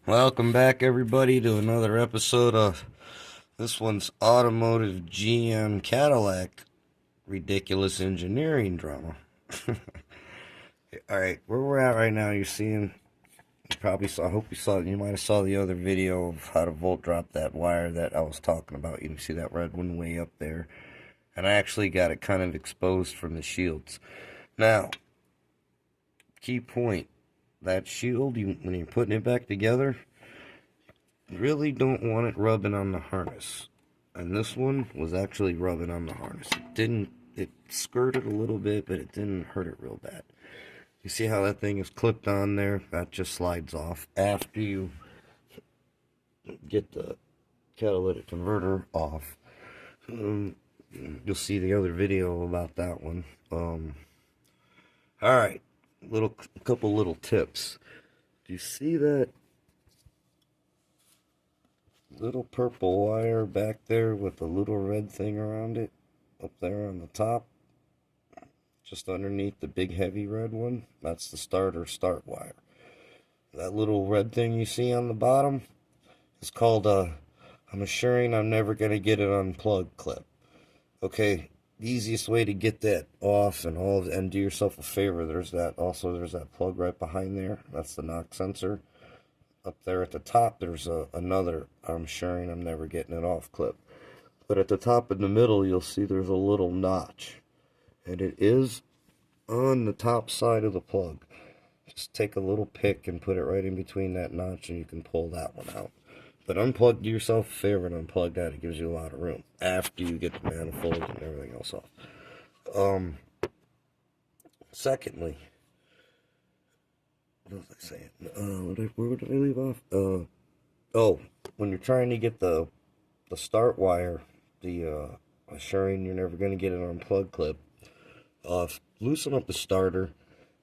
Welcome back, everybody, to another episode of this one's Automotive GM Cadillac Ridiculous Engineering Drama. Alright, where we're at right now, you're seeing, you probably saw, I hope you saw, you might have saw the other video of how to volt drop that wire that I was talking about. You can see that red one way up there. And I actually got it kind of exposed from the shields. Now, key point, that shield, when you're putting it back together, you really don't want it rubbing on the harness. And this one was actually rubbing on the harness. It skirted a little bit, but it didn't hurt it real bad. You see how that thing is clipped on there? That just slides off after you get the catalytic converter off. You'll see the other video about that one. Alright, couple little tips. Do you see that little purple wire back there with the little red thing around it? Up there on the top? Just underneath the big heavy red one? That's the starter start wire. That little red thing you see on the bottom is called I'm assuring I'm never going to get it unplugged clip. Okay, the easiest way to get that off and do yourself a favor, there's that plug right behind there. That's the knock sensor. Up there at the top, there's another I'm assuring I'm never getting it off clip. But at the top in the middle, you'll see there's a little notch. And it is on the top side of the plug. Just take a little pick and put it right in between that notch and you can pull that one out. But do yourself a favor and unplug that. It gives you a lot of room after you get the manifold and everything else off. Secondly, what was I saying? Where did I leave off? When you're trying to get the start wire, assuring you're never going to get it unplugged clip, loosen up the starter,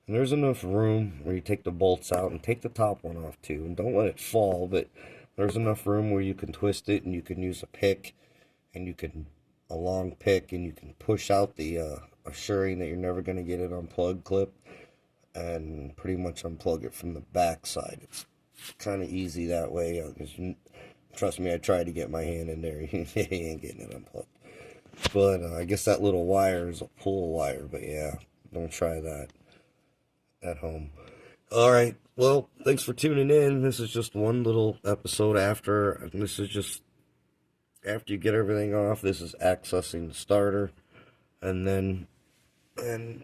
and there's enough room where you take the bolts out and take the top one off too, and don't let it fall, but there's enough room where you can twist it and you can use a pick, and a long pick, and you can push out the assuring that you're never going to get it unplugged clip, and pretty much unplug it from the back side. It's kind of easy that way. Trust me, I tried to get my hand in there. You ain't getting it unplugged. But I guess that little wire is a pull wire. But yeah, don't try that at home. Alright, well, thanks for tuning in. This is just one little episode after you get everything off. This is accessing the starter. And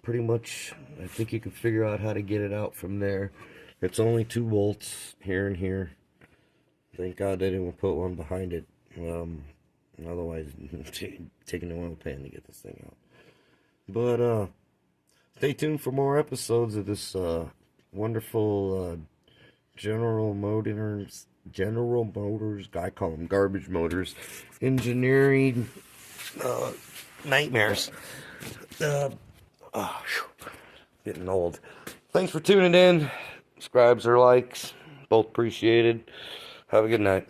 pretty much, I think you can figure out how to get it out from there. It's only 2 bolts here and here. Thank God they didn't put one behind it. Otherwise, taking an oil pan to get this thing out. But, stay tuned for more episodes of this, wonderful, General Motors, I call them garbage motors, engineering, nightmares. Getting old. Thanks for tuning in. Subscribes or likes, both appreciated. Have a good night.